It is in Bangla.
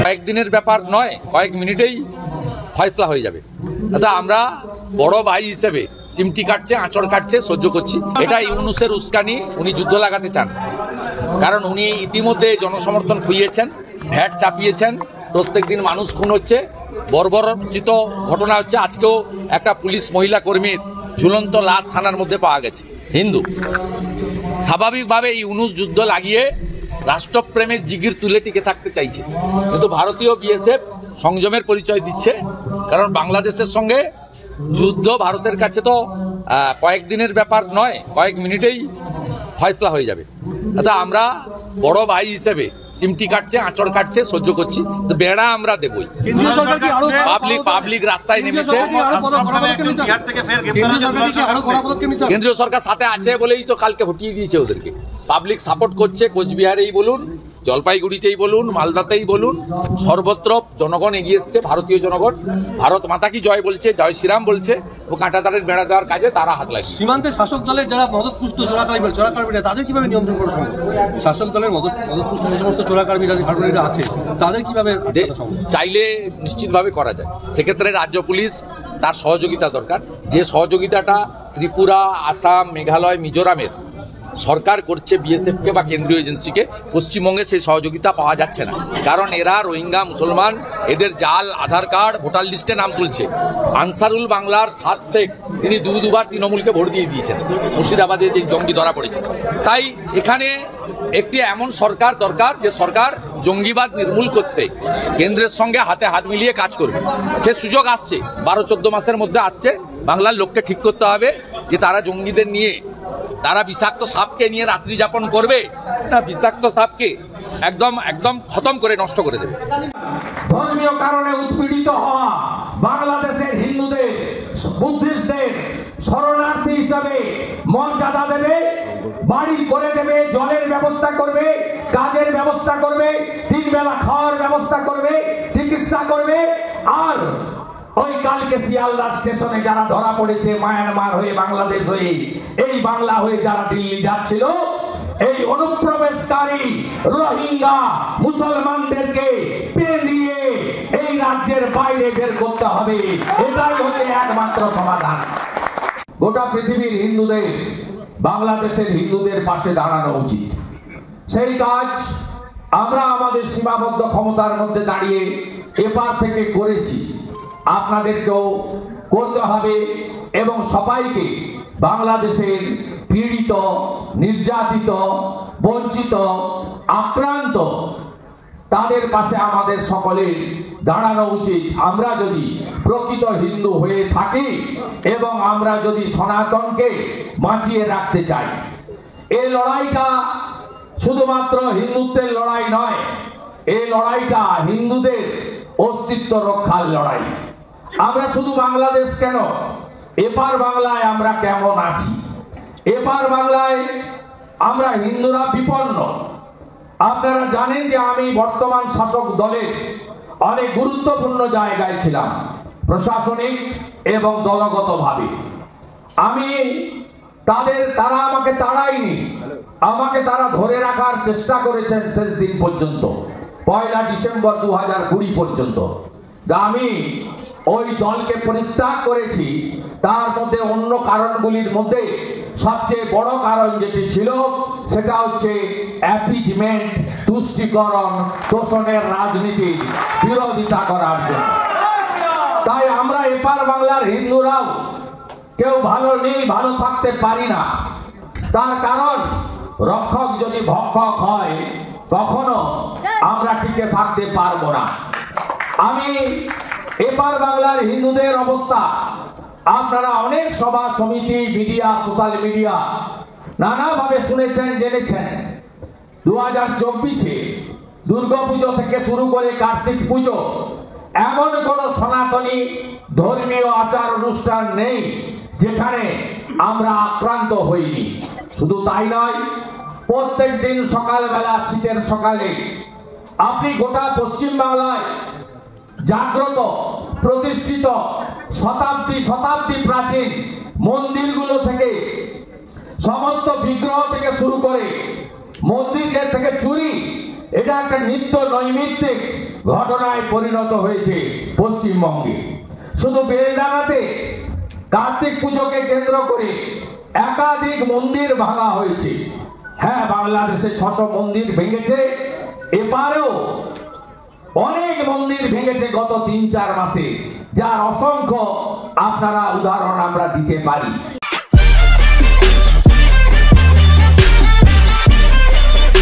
কয়েকদিনের ব্যাপার নয়, কয়েক মিনিটেই ফয়সলা হয়ে যাবে। দাদা আমরা বড় ভাই হিসেবে চিমটি কাটছে, আঁচড় কাটছে, সহ্য করছি। এটা ইউনূসের উস্কানি, উনি যুদ্ধ লাগাতে চান। কারণ উনি ইতিমধ্যে জনসমর্থন খুইয়েছেন, ভ্যাট চাপিয়েছেন, প্রত্যেক দিন মানুষ খুন হচ্ছে, বর্বরচিত ঘটনা হচ্ছে। আজকেও একটা পুলিশ মহিলা কর্মীর ঝুলন্ত লাশ থানার মধ্যে পাওয়া গেছে। হিন্দু স্বাভাবিকভাবে ইউনূস যুদ্ধ লাগিয়ে রাষ্ট্রপ্রেমের জিগির তুলে টিকে থাকতে চাইছে, কিন্তু ভারতীয় বিএসএফ সংযমের পরিচয় দিচ্ছে। কারণ বাংলাদেশের সঙ্গে যুদ্ধ ভারতের কাছে তো কয়েকদিনের ব্যাপার নয়, কয়েক মিনিটেই ফয়সলা হয়ে যাবে। দাদা আমরা বড় ভাই হিসেবে চিমটি কাটছে, আঁচড় কাটছে, সহ্য করছি। তো বেড়া আমরা দেবই। পাবলিক রাস্তায় নেমেছে, কেন্দ্রীয় সরকার সাথে আছে বলেই তো কালকে হটিয়ে দিয়েছে ওদেরকে। পাবলিক সাপোর্ট করছে, কোচবিহারেই বলুন, জলপাইগুড়িতেই বলুন, মালদাতেই বলুন, সর্বত্র জনগণ এগিয়ে এসছে। ভারতীয় জনগণ ভারত মাতা কি জয় বলছে, জয় শ্রীরাম বলছে। ও কাঁটাতারের বেড়া দেওয়ার কাজে তারা হাত লাগিয়ে। সীমান্তে শাসক দলের যারা মদতপুষ্ট চোরাকারবিরা তাদের কিভাবে নিয়ন্ত্রণ করা সম্ভব? শাসক দলের মদতপুষ্ট যে সমস্ত চোরাকারবিরা আছে তাদের কিভাবে চাইলে নিশ্চিতভাবে করা যায়। সেক্ষেত্রে রাজ্য পুলিশ তার সহযোগিতা দরকার। যে সহযোগিতাটা ত্রিপুরা, আসাম, মেঘালয়, মিজোরামের সরকার করছে বিএসএফকে বা কেন্দ্রীয় এজেন্সিকে, পশ্চিমবঙ্গে সেই সহযোগিতা পাওয়া যাচ্ছে না। কারণ এরা রোহিঙ্গা মুসলমান, এদের জাল আধার কার্ড ভোটার লিস্টে নাম তুলছে। আনসারুল বাংলার সাদ শেখ তিনি দুবার তৃণমূলকে ভোট দিয়ে দিয়েছেন মুর্শিদাবাদে যে জঙ্গি ধরা পড়েছে। তাই এখানে একটি এমন সরকার দরকার যে সরকার জঙ্গিবাদ নির্মূল করতে কেন্দ্রের সঙ্গে হাতে হাত মিলিয়ে কাজ করবে। সে সুযোগ আসছে, 12-14 মাসের মধ্যে আসছে। বাংলার লোককে ঠিক করতে হবে যে তারা জঙ্গিদের নিয়ে, তারা বিষাক্ত সাপকে নিয়ে রাত্রি যাপন করবে না বিষাক্ত সাপকে একদম খতম করে নষ্ট করে দেবে। ধর্মীয় কারণে উৎপীড়িত হওয়া বাংলাদেশের হিন্দুদের, বুদ্ধিস্টদের শরণার্থী হিসাবে মর্যাদা দেবে, বাড়ি করে দেবে, জলের ব্যবস্থা করবে, কাজের ব্যবস্থা করবে, 3 বেলা খাওয়ার ব্যবস্থা করবে, চিকিৎসা করবে। আর ওই কালকে শিয়ালদা স্টেশনে যারা ধরা পড়েছে মায়ানমার হয়ে, বাংলাদেশ হয়ে, এই বাংলা হয়ে যারা দিল্লি যাচ্ছিল, এই অনুপ্রবেশকারী রোহিঙ্গা মুসলমানদেরকে পেরিয়ে এই রাজ্যের বাইরে বের করতে হবে। এটাই হচ্ছে একমাত্র সমাধান। গোটা পৃথিবীর হিন্দুদের, বাংলাদেশের হিন্দুদের পাশে দাঁড়ানো উচিত। সেই কাজ আমরা আমাদের সীমাবদ্ধ ক্ষমতার মধ্যে দাঁড়িয়ে এপার থেকে করেছি। আপনাদেরকেও করতে হবে এবং সবাইকে বাংলাদেশের পীড়িত, নির্যাতিত, বঞ্চিত, আক্রান্ত তাদের পাশে আমাদের সকলের দাঁড়ানো উচিত। আমরা যদি প্রকৃত হিন্দু হয়ে থাকি এবং আমরা যদি সনাতনকে বাঁচিয়ে রাখতে চাই, এই লড়াইটা শুধুমাত্র হিন্দুত্বের লড়াই নয়, এই লড়াইটা হিন্দুদের অস্তিত্ব রক্ষার লড়াই। আমরা শুধু বাংলাদেশ কেন, এপার বাংলায় আমরা কেমন আছি, এপার বাংলায় আমরা হিন্দুরা বিপন্ন। আপনারা জানেন যে আমি বর্তমান শাসক দলের অনেক গুরুত্বপূর্ণ জায়গায় ছিলাম, প্রশাসনিক এবং দলগতভাবে। তারা আমাকে তাড়ায়নি, আমাকে তারা ধরে রাখার চেষ্টা করেছেন শেষ দিন পর্যন্ত, 1 ডিসেম্বর 2020 পর্যন্ত। আমি ওই দলকে পরিত্যাগ করেছি। তার মধ্যে অন্য কারণগুলির মধ্যে সবচেয়ে বড় কারণ যেটি ছিল সেটা হচ্ছে অ্যাপিজমেন্ট, তুষ্টিকরণ, তোষণের রাজনীতির বিরোধিতা করার জন্য। তাই আমরা এপার বাংলার হিন্দুরাও কেউ ভালো নেই, ভালো থাকতে পারি না। তার কারণ রক্ষক যদি ভক্ষক হয় কখনো আমরা টিকে থাকতে পারবো না। আমি এপার বাংলার হিন্দুদের অবস্থা আপনারা অনেক সভা সমিতি, মিডিয়া, সোশ্যাল মিডিয়া নানাভাবে শুনেছেন, জেনেছেন। 2024-এ দুর্গাপুজো থেকে শুরু করে কার্তিক পুজো এমন কোন সনাতনী ধর্মীয় আচার অনুষ্ঠান নেই যেখানে আমরা আক্রান্ত হইনি। শুধু তাই নয়, প্রত্যেক দিন সকালবেলা, শীতের সকালে আপনি গোটা পশ্চিম বাংলায় জাগ্রত, প্রতিষ্ঠিত শতাব্দী প্রাচীন মন্দিরগুলো থেকে, সমস্ত বিগ্রহ থেকে শুরু করে মন্দির থেকে চুরি, এটা একটা নিত্য নৈমিত্তিক ঘটনায় পরিণত হয়েছে পশ্চিমবঙ্গে। শুধু বেলডাঙাতে কার্তিক পুজোকে কেন্দ্র করে একাধিক মন্দির ভাঙা হয়েছে। হ্যাঁ, বাংলাদেশে 600 মন্দির ভেঙেছে, এবারেও অনেক মন্দির ভেঙেছে গত 3-4 মাসে, যার অসংখ্য আপনারা উদাহরণ আমরা দিতে পারি।